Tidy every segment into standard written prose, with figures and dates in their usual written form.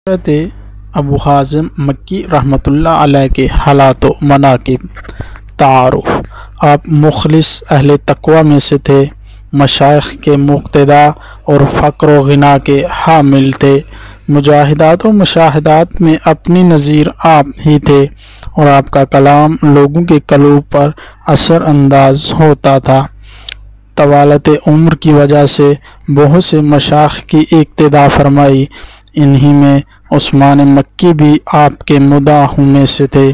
حضرت ابو حازم مکی رحمۃ اللہ علیہ کے حالات و مناقب۔ تعارف: آپ مخلص اہل تقوی میں سے تھے، مشائخ کے مقتدا اور فقر و غنا کے حامل تھے۔ مجاہدات و مشاہدات میں اپنی نظیر آپ ہی تھے اور آپ کا کلام لوگوں کے قلوب پر اثر انداز ہوتا تھا۔ طوالت عمر کی وجہ سے بہت سے مشائخ کی اقتدا فرمائی، انہی میں عثمان مکی بھی آپ کے مداحوں میں سے تھے۔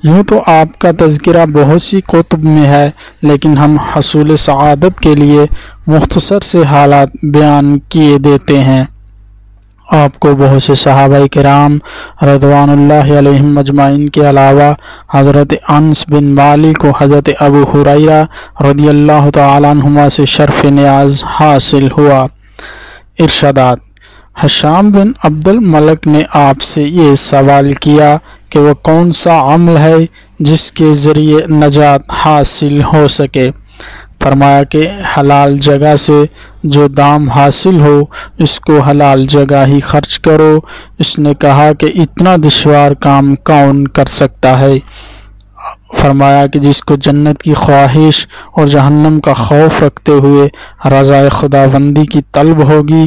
یوں تو آپ کا تذکرہ بہت سی کتب میں ہے، لیکن ہم حصول سعادت کے لیے مختصر سے حالات بیان کیے دیتے ہیں۔ آپ کو بہت سے صحابہ کرام رضوان اللہ علیہم اجمعین کے علاوہ حضرت انس بن مالک و حضرت ابو ہریرہ رضی اللہ تعالیٰ عنہما سے شرف نیاز حاصل ہوا۔ ارشادات: ہشام بن عبد الملک نے آپ سے یہ سوال کیا کہ وہ کون سا عمل ہے جس کے ذریعے نجات حاصل ہو سکے؟ فرمایا کہ حلال جگہ سے جو دام حاصل ہو اس کو حلال جگہ ہی خرچ کرو۔ اس نے کہا کہ اتنا دشوار کام کون کر سکتا ہے؟ فرمایا کہ جس کو جنت کی خواہش اور جہنم کا خوف رکھتے ہوئے رضا خداوندی کی طلب ہوگی۔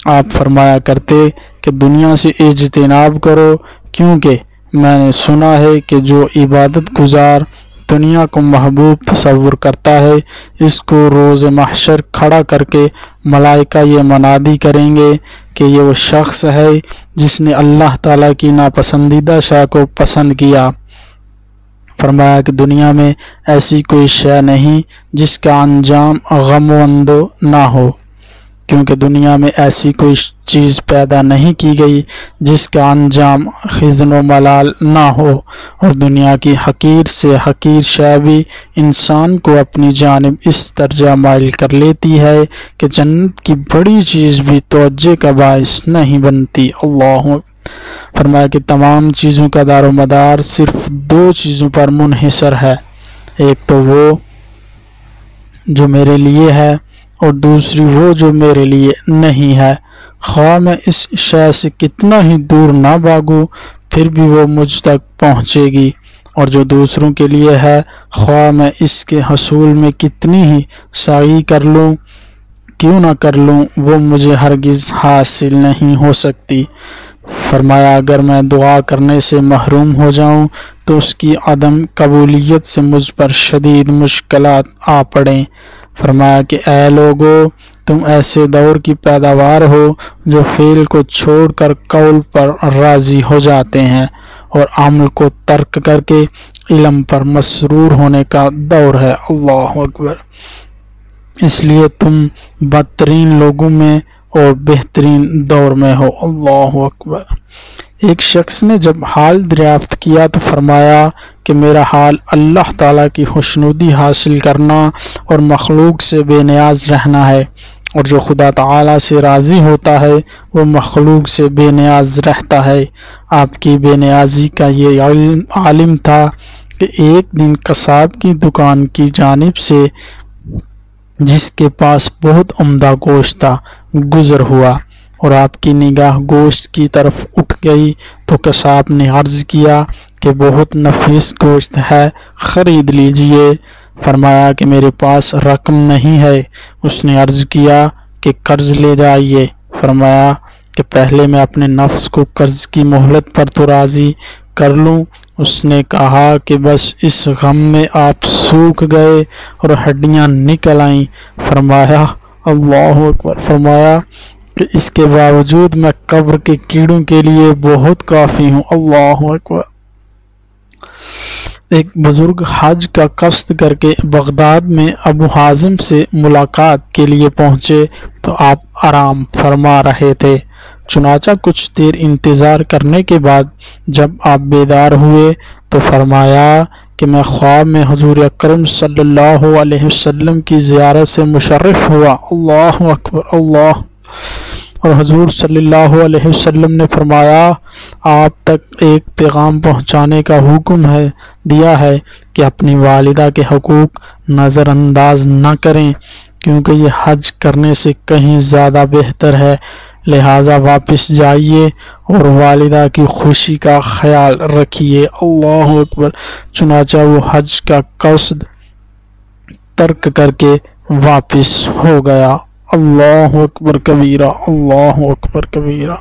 آپ فرمایا کرتے کہ دنیا سے اجتناب کرو، کیونکہ میں نے سنا ہے کہ جو عبادت گزار دنیا کو محبوب تصور کرتا ہے، اس کو روز محشر کھڑا کر کے ملائکہ یہ منادی کریں گے کہ یہ وہ شخص ہے جس نے اللہ تعالیٰ کی ناپسندیدہ شے کو پسند کیا۔ فرمایا کہ دنیا میں ایسی کوئی شے نہیں جس کا انجام غم و اندو نہ ہو، کیونکہ دنیا میں ایسی کوئی چیز پیدا نہیں کی گئی جس کا انجام حزن و ملال نہ ہو، اور دنیا کی حقیر سے حقیر شے بھی انسان کو اپنی جانب اس درجہ مائل کر لیتی ہے کہ جنت کی بڑی چیز بھی توجہ کا باعث نہیں بنتی۔ اللہ فرمایا کہ تمام چیزوں کا دار و مدار صرف دو چیزوں پر منحصر ہے، ایک تو وہ جو میرے لیے ہے اور دوسری وہ جو میرے لیے نہیں ہے۔ خواہ میں اس شے سے کتنا ہی دور نہ بھاگوں پھر بھی وہ مجھ تک پہنچے گی، اور جو دوسروں کے لیے ہے خواہ میں اس کے حصول میں کتنی ہی سعی کر لوں کیوں نہ کر لوں وہ مجھے ہرگز حاصل نہیں ہو سکتی۔ فرمایا اگر میں دعا کرنے سے محروم ہو جاؤں تو اس کی عدم قبولیت سے مجھ پر شدید مشکلات آ پڑیں۔ فرمایا کہ اے لوگو، تم ایسے دور کی پیداوار ہو جو فعل کو چھوڑ کر قول پر راضی ہو جاتے ہیں اور عمل کو ترک کر کے علم پر مسرور ہونے کا دور ہے۔ اللہ اکبر! اس لیے تم بدترین لوگوں میں اور بہترین دور میں ہو۔ اللہ اکبر! ایک شخص نے جب حال دریافت کیا تو فرمایا کہ میرا حال اللہ تعالیٰ کی خوشنودی حاصل کرنا اور مخلوق سے بے نیاز رہنا ہے، اور جو خدا تعالیٰ سے راضی ہوتا ہے وہ مخلوق سے بے نیاز رہتا ہے۔ آپ کی بے نیازی کا یہ عالم تھا کہ ایک دن قصاب کی دکان کی جانب سے جس کے پاس بہت عمدہ گوشت تھا گزر ہوا، اور آپ کی نگاہ گوشت کی طرف اٹھ گئی تو قصاب نے عرض کیا کہ بہت نفیس گوشت ہے، خرید لیجئے۔ فرمایا کہ میرے پاس رقم نہیں ہے۔ اس نے عرض کیا کہ قرض لے جائیے۔ فرمایا کہ پہلے میں اپنے نفس کو قرض کی مہلت پر تو راضی کر لوں۔ اس نے کہا کہ بس اس غم میں آپ سوکھ گئے اور ہڈیاں نکل آئیں۔ فرمایا اللہ اکبر! فرمایا کہ اس کے باوجود میں قبر کے کیڑوں کے لیے بہت کافی ہوں۔ اللہ اکبر! ایک بزرگ حج کا قصد کر کے بغداد میں ابو حازم سے ملاقات کے لیے پہنچے تو آپ آرام فرما رہے تھے۔ چنانچہ کچھ دیر انتظار کرنے کے بعد جب آپ بیدار ہوئے تو فرمایا کہ میں خواب میں حضور اکرم صلی اللہ علیہ وسلم کی زیارت سے مشرف ہوا۔ اللہ اکبر! اللہ! اور حضور صلی اللہ علیہ وسلم نے فرمایا آپ تک ایک پیغام پہنچانے کا حکم دیا ہے کہ اپنی والدہ کے حقوق نظر انداز نہ کریں، کیونکہ یہ حج کرنے سے کہیں زیادہ بہتر ہے، لہٰذا واپس جائیے اور والدہ کی خوشی کا خیال رکھیے۔ اللہ اکبر۔ چنانچہ وہ حج کا قصد ترک کر کے واپس ہو گیا۔ اللہ اکبر کبیرہ، اللہ اکبر کبیرہ۔